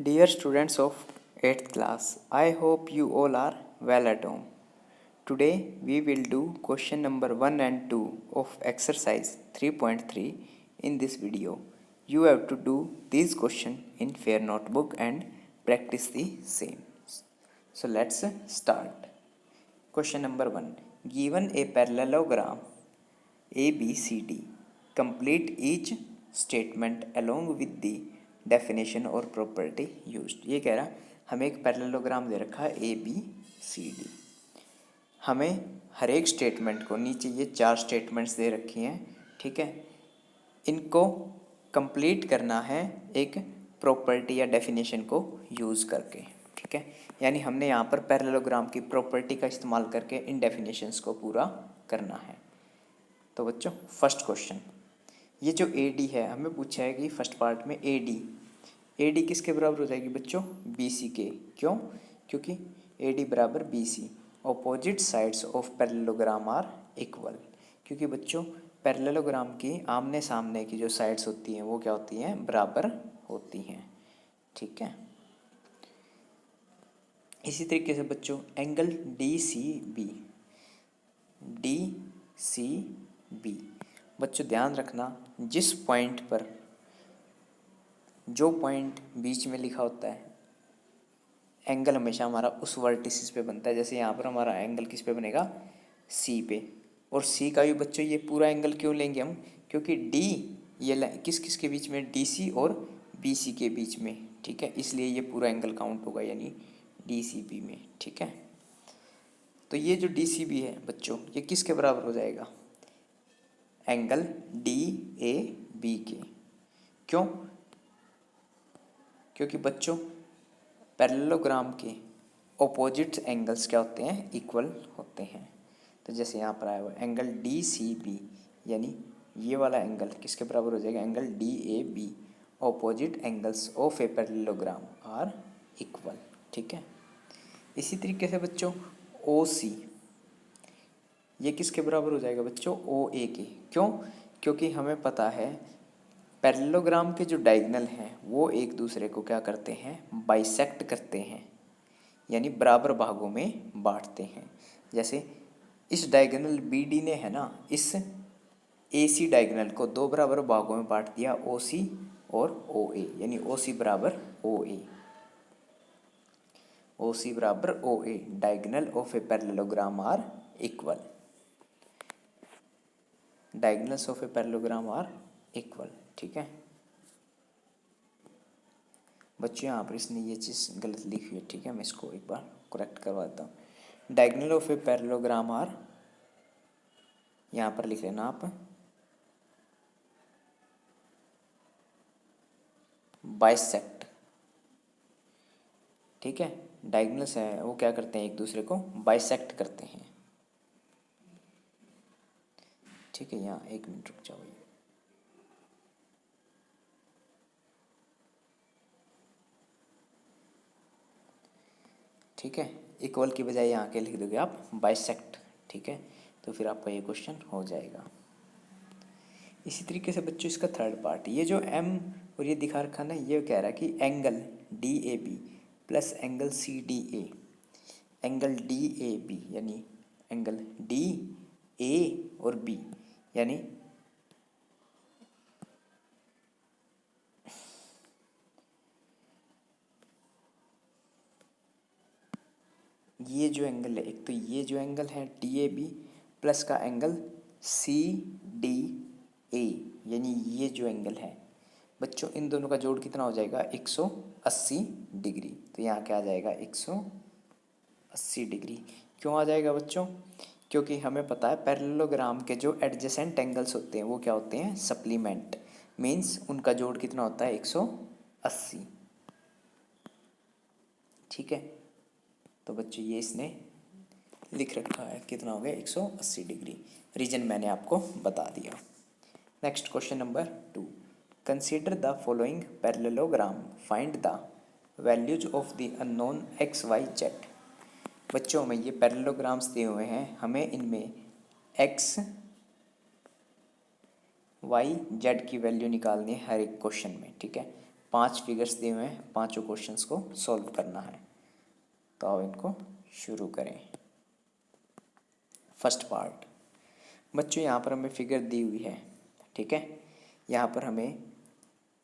Dear students of 8th class, I hope you all are well at home. Today we will do question number 1 and 2 of exercise 3.3 in this video. You have to do these questions in fair notebook and practice the same. So let's start. Question number 1. Given a parallelogram ABCD, complete each statement along with the definition और property used. ये कह रहा है हमें एक parallelogram दे रखा है ABCD। हमें हर एक स्टेटमेंट को, नीचे ये 4 स्टेटमेंट्स दे रखी हैं, ठीक है, इनको कंप्लीट करना है एक प्रॉपर्टी या डेफिनेशन को यूज़ करके, ठीक है। यानी हमने यहाँ पर पैरेललोग्राम की प्रॉपर्टी का इस्तेमाल करके इन डेफिनेशंस को पूरा करना है। तो बच्चों फर्स्ट क्वेश्चन, ये जो AD है हमें पूछा है कि फर्स्ट पार्ट में AD किसके बराबर हो जाएगी बच्चों? BC के। क्यों? क्योंकि AD बराबर BC। Opposite sides of parallelogram are equal. क्योंकि बच्चों पैरेललोग्राम की आमने सामने की जो साइड्स होती हैं वो क्या होती हैं? बराबर होती हैं, ठीक है। इसी तरीके से बच्चों एंगल DCB बच्चों ध्यान रखना, जिस पॉइंट पर जो पॉइंट बीच में लिखा होता है एंगल हमेशा हमारा उस वर्टिसिस पे बनता है। जैसे यहाँ पर हमारा एंगल किस पे बनेगा? C पे। और C का भी बच्चों ये पूरा एंगल क्यों लेंगे हम? क्योंकि D ये किस किस के बीच में? DC और BC के बीच में, ठीक है, इसलिए ये पूरा एंगल काउंट होगा यानी DCB में, ठीक है। तो ये जो DCB है बच्चों ये किसके बराबर हो जाएगा? एंगल DAB के। क्यों? क्योंकि बच्चों पैरेललोग्राम के ऑपोजिट एंगल्स क्या होते हैं? इक्वल होते हैं। तो जैसे यहाँ पर आया हुआ एंगल DCB यानी ये वाला एंगल किसके बराबर हो जाएगा? Angle DAB। Opposite angles of a parallelogram are equal, ठीक है। इसी तरीके से बच्चों OC ये किसके बराबर हो जाएगा बच्चों? OA के। क्यों? क्योंकि हमें पता है पैरेललोग्राम के जो डायगोनल हैं वो एक दूसरे को क्या करते हैं? बाइसेक्ट करते हैं, यानी बराबर भागों में बांटते हैं। जैसे इस डायगोनल BD ने है ना इस AC डायगोनल को 2 बराबर भागों में बांट दिया, OC और OA, यानी OC बराबर OA। OC बराबर OA, diagonal of a parallelogram are equal. Diagonals of a parallelogram are equal, ठीक है। बच्चों यहाँ पर इसने ये चीज़ गलत लिखी है, ठीक है, मैं इसको एक बार करेक्ट करवाता हूँ। Diagonal of a parallelogram are, यहाँ पर लिख लेना आप बाइसेक्ट, ठीक है। डायगोनल्स है वो क्या करते हैं? एक दूसरे को बाइसेक्ट करते हैं, ठीक है। यहाँ 1 मिनट रुक जाओ। ठीक है, इक्वल की बजाय यहाँ के लिख दोगे आप बाइसेक्ट, ठीक है। तो फिर आपका ये क्वेश्चन हो जाएगा। इसी तरीके से बच्चों इसका थर्ड पार्ट, ये जो M और ये दिखा रखा ना, ये कह रहा है कि angle DAB plus angle CDA, angle DAB यानी एंगल DA और B, यानी ये जो एंगल है, एक तो ये जो एंगल है DAB प्लस का एंगल CDA, यानी ये जो एंगल है बच्चों इन दोनों का जोड़ कितना हो जाएगा? 180 डिग्री। तो यहाँ क्या आ जाएगा? 180 डिग्री। क्यों आ जाएगा बच्चों? क्योंकि हमें पता है पैरेललोग्राम के जो एडजेसेंट एंगल्स होते हैं वो क्या होते हैं? सप्लीमेंट, मीन्स उनका जोड़ कितना होता है? 180, ठीक है। तो बच्चों ये इसने लिख रखा है, कितना हो गया? 180 डिग्री। रीजन मैंने आपको बता दिया। Next question number 2, consider the following parallelogram, find the values of the unknown x y z। बच्चों में ये पैरेललोग्राम्स दिए हुए हैं, हमें इनमें x y z की वैल्यू निकालनी है हर एक क्वेश्चन में, ठीक है। 5 फिगर्स दिए हुए हैं, पांचों क्वेश्चंस को सॉल्व करना है। तो आओ इनको शुरू करें। फर्स्ट पार्ट बच्चों, यहाँ पर हमें फिगर दी हुई है, ठीक है। यहाँ पर हमें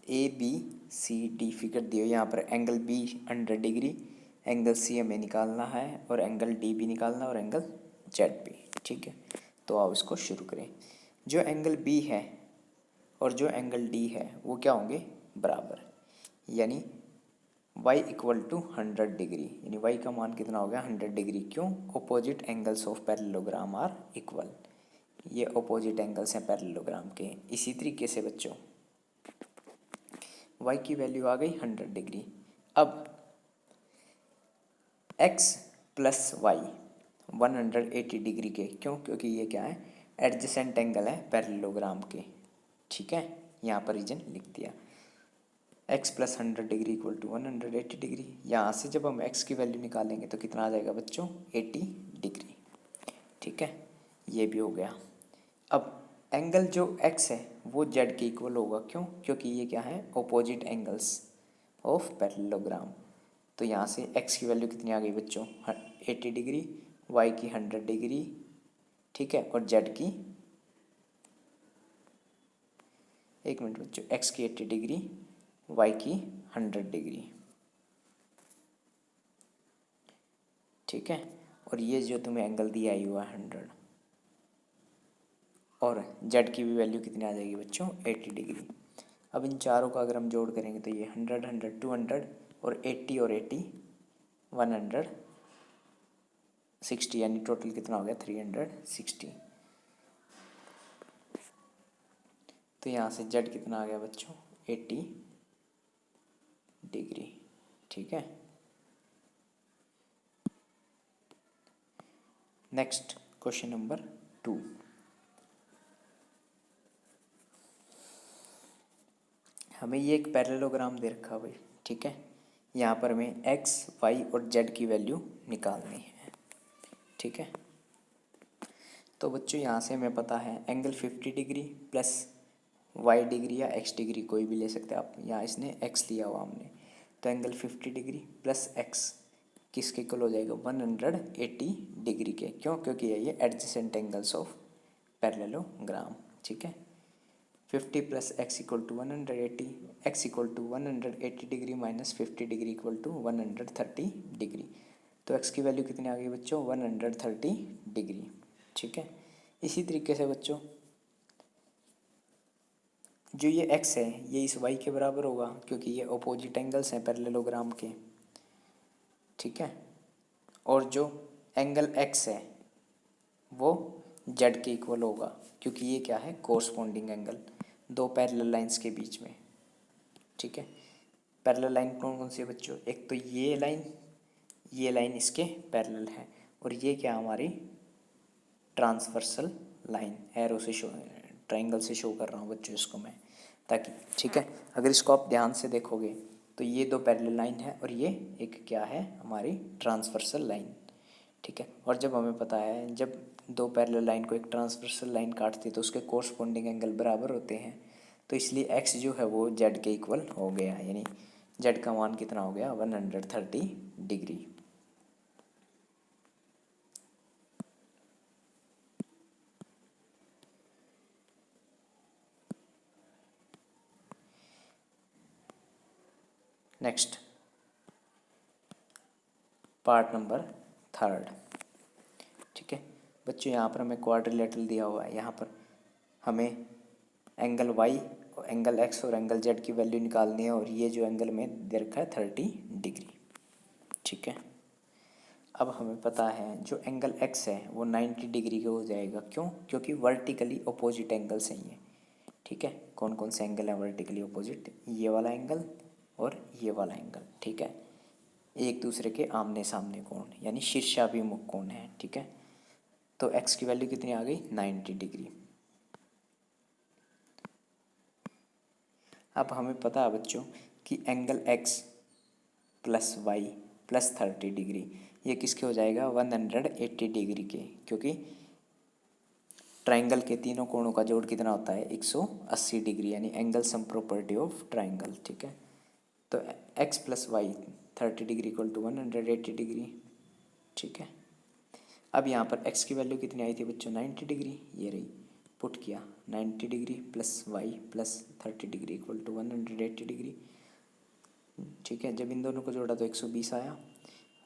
ABCD फिगर दी हुई है। यहाँ पर angle B 100 degree, angle C हमें निकालना है और एंगल D भी निकालना है और एंगल Z भी, ठीक है। तो आओ इसको शुरू करें। जो एंगल B है और जो एंगल D है वो क्या होंगे, बराबर, यानी y इक्वल टू 100 डिग्री, यानी y का मान कितना हो गया, 100 डिग्री। क्यों, opposite angles of parallelogram are equal, ये ऑपोजिट एंगल्स हैं पैरेललोग्राम के। इसी तरीके से बच्चों y की वैल्यू आ गई 100 डिग्री। अब x प्लस वाई 180 डिग्री के, क्यों, क्योंकि ये क्या है, एडजेसेंट एंगल है पैरेललोग्राम के, ठीक है। यहाँ पर रीजन लिख दिया, x plus 100 degree equal to 180 degree. यहाँ से जब हम x की वैल्यू निकालेंगे तो कितना आ जाएगा बच्चों, 80 डिग्री, ठीक है। ये भी हो गया। अब एंगल जो x है वो z के इक्वल होगा, क्यों, क्योंकि ये क्या है, ऑपोजिट एंगल्स ऑफ पैरेललोग्राम। तो यहाँ से x की वैल्यू कितनी आ गई बच्चों, 80 डिग्री, y की 100 डिग्री, ठीक है, और z की, एक मिनट बच्चों, x की 80 डिग्री, y की 100 डिग्री, ठीक है। और ये जो तुम्हें एंगल दिया ही हुआ है 100, और z की भी वैल्यू कितनी आ जाएगी बच्चों, 80 डिग्री। अब इन चारों का अगर हम जोड़ करेंगे तो ये 100 100 200 और 80 और 80 160, यानी टोटल कितना हो गया, 360। तो यहाँ से z कितना आ गया बच्चों, 80 डिग्री, ठीक है। Next question number 2। हमें ये एक पैरेललोग्राम दे रखा भाई, ठीक है। यहाँ पर हमें x, y और z की वैल्यू निकालनी है, ठीक है। तो बच्चों यहाँ से हमें पता है angle 50 degree plus y degree या x डिग्री कोई भी ले सकते हैं आप, यहाँ इसने x लिया हुआ हमने। तो एंगल 50 डिग्री प्लस x किसके इक्वल हो जाएगा, 180 डिग्री के, क्यों, क्योंकि ये एडजेसेंट एंगल्स ऑफ पैरेललोग्राम, ठीक है। 50 plus x equal to 180, x equal to 180 degree minus 50 degree equal to 130 degree. तो x की वैल्यू कितनी आ गई बच्चों, 130 डिग्री, ठीक है। इसी तरीके से बच्चों जो ये x है ये इस y के बराबर होगा, क्योंकि ये अपोजिट एंगल्स हैं पैरेललोग्राम के, ठीक है। और जो एंगल x है वो z के इक्वल होगा, क्योंकि ये क्या है, कोरस्पॉन्डिंग एंगल दो पैरेलल लाइंस के बीच में, ठीक है। पैरेलल लाइन कौन कौन सी है बच्चों, एक तो ये लाइन इसके पैरेलल है, और ये क्या हमारी ट्रांसवर्सल लाइन, एरो से शो, ट्रायंगल से शो कर रहा हूँ बच्चों इसको मैं, ताकि, ठीक है। अगर इसको आप ध्यान से देखोगे तो ये दो पैरेलल लाइन है और ये एक क्या है, हमारी ट्रांसवर्सल लाइन, ठीक है। और जब हमें पता है जब दो पैरेलल लाइन को एक ट्रांसवर्सल लाइन काटती है तो उसके कोरस्पॉन्डिंग एंगल बराबर होते हैं, तो इसलिए x जो है वो z के इक्वल हो गया, यानी z का मान कितना हो गया, 130 डिग्री। नेक्स्ट पार्ट नंबर 3, ठीक है बच्चों। यहाँ पर हमें क्वाड्रिलेटरल दिया हुआ है, यहाँ पर हमें एंगल y, एंगल x और एंगल z की वैल्यू निकालनी है, और ये जो एंगल में दे रखा है 30 डिग्री, ठीक है। अब हमें पता है जो एंगल x है वो 90 डिग्री का हो जाएगा, क्यों, क्योंकि वर्टिकली अपोजिट एंगल्स हैं ये, ठीक है। कौन कौन से एंगल हैं वर्टिकली अपोजिट, ये वाला एंगल और ये वाला एंगल, ठीक है। एक दूसरे के आमने सामने कोण, यानी शीर्षाभिमुख कोण है, ठीक है। तो x की वैल्यू कितनी आ गई, 90 डिग्री। अब हमें पता है बच्चों कि angle x plus y plus 30 degree ये किसके हो जाएगा, 180 डिग्री के, क्योंकि ट्राइंगल के तीनों कोणों का जोड़ कितना होता है, 180 डिग्री, यानी angle sum property of triangle, ठीक है। तो x plus y 30 degree equal to 180 degree. ठीक है, अब यहाँ पर x की वैल्यू कितनी आई थी बच्चों 90 डिग्री, ये रही, पुट किया 90 degree plus y plus 30 degree equal to 180 degree. ठीक है, जब इन दोनों को जोड़ा तो 120 आया,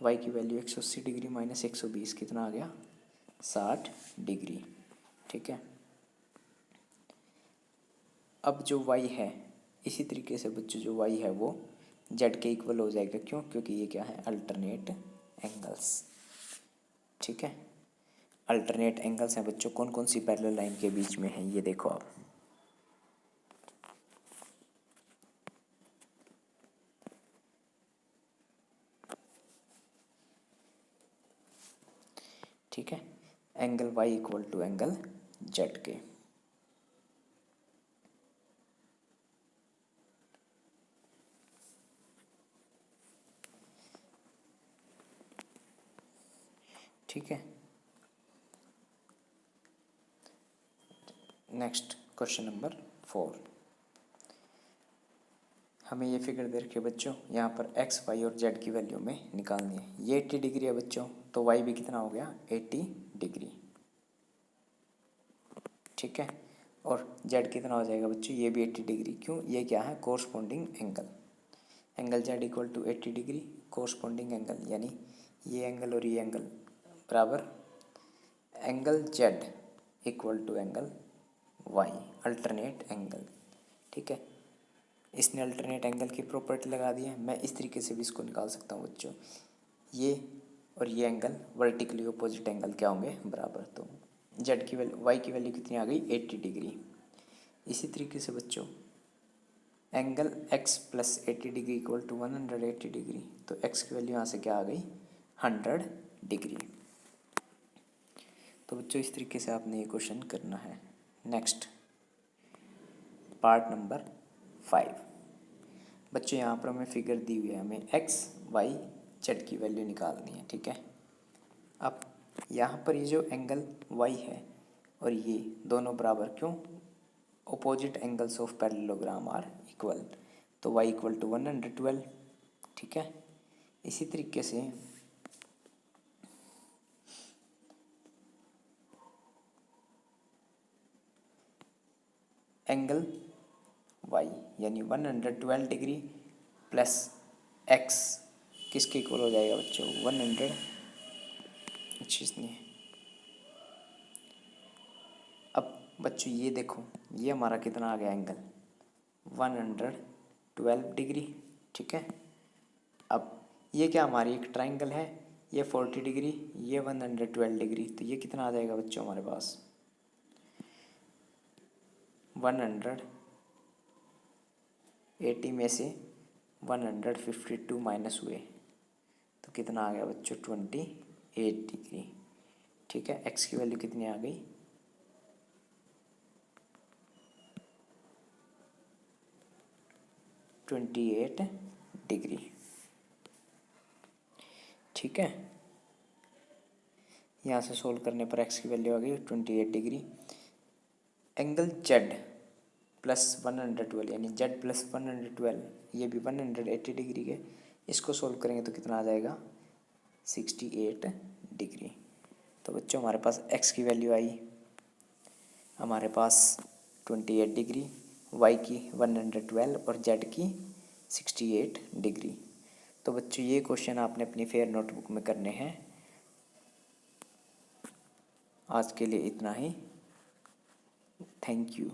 y की वैल्यू 180 डिग्री माइनस 120 कितना आ गया 60 डिग्री। ठीक है, अब जो y है इसी तरीके से बच्चों जो y है वो z के इक्वल हो जाएगा, क्यों, क्योंकि ये क्या है अल्टरनेट एंगल्स। ठीक है, अल्टरनेट एंगल्स हैं बच्चों, कौन कौन सी पैरेलल लाइन के बीच में है ये देखो आप। ठीक है, angle y equal to angle z के। ठीक है, नेक्स्ट क्वेश्चन नंबर 4। हमें ये फिगर दे रखी है बच्चों, यहाँ पर x, y और z की वैल्यू में निकालनी है। ये 80 डिग्री है बच्चों, तो y भी कितना हो गया 80 डिग्री। ठीक है, और z कितना हो जाएगा बच्चों, ये भी 80 डिग्री। क्यों, ये क्या है corresponding angle. Angle z equal to 80 degree corresponding angle, यानी ये एंगल और ये एंगल बराबर angle z equal to angle y, alternate angle. ठीक है, इसने अल्टरनेट एंगल की प्रॉपर्टी लगा दी है। मैं इस तरीके से भी इसको निकाल सकता हूँ बच्चों, ये और ये एंगल वर्टिकली अपोजिट एंगल क्या होंगे बराबर। तो z की वैल्यू y की वैल्यू कितनी आ गई 80 डिग्री। इसी तरीके से बच्चों angle x plus 80 degree equal to 180 degree, तो x की वैल्यू यहाँ से क्या आ गई 100 डिग्री। तो बच्चों इस तरीके से आपने ये क्वेश्चन करना है। Next part number 5। बच्चों यहाँ पर हमें फिगर दी हुई है, हमें x, y, z की वैल्यू निकालनी है। ठीक है, अब यहाँ पर ये जो एंगल y है और ये दोनों बराबर, क्यों, opposite angles of parallelogram are equal, तो y इक्वल टू 112। ठीक है, इसी तरीके से एंगल y यानी 112 डिग्री प्लस x किसके इक्वल हो जाएगा बच्चों 100। चीज़ नहीं है। अब बच्चों ये देखो, ये हमारा कितना आ गया एंगल 112 डिग्री। ठीक है, अब ये क्या हमारी एक ट्राइंगल है, ये 40 डिग्री, ये 112 डिग्री, तो ये कितना आ जाएगा बच्चों हमारे पास 180 में से 152 माइनस हुए तो कितना आ गया बच्चों 28 डिग्री। ठीक है, x की वैल्यू कितनी आ गई 28 डिग्री। ठीक है, यहाँ से सोल्व करने पर x की वैल्यू आ गई 28 डिग्री। एंगल z प्लस 112 यानी z प्लस 112, ये भी 180 डिग्री के, इसको सोल्व करेंगे तो कितना आ जाएगा 68 डिग्री। तो बच्चों हमारे पास x की वैल्यू आई हमारे पास 28 डिग्री, y की 112 और z की 68 डिग्री। तो बच्चों ये क्वेश्चन आपने अपनी फेयर नोटबुक में करने हैं। आज के लिए इतना ही, थैंक यू।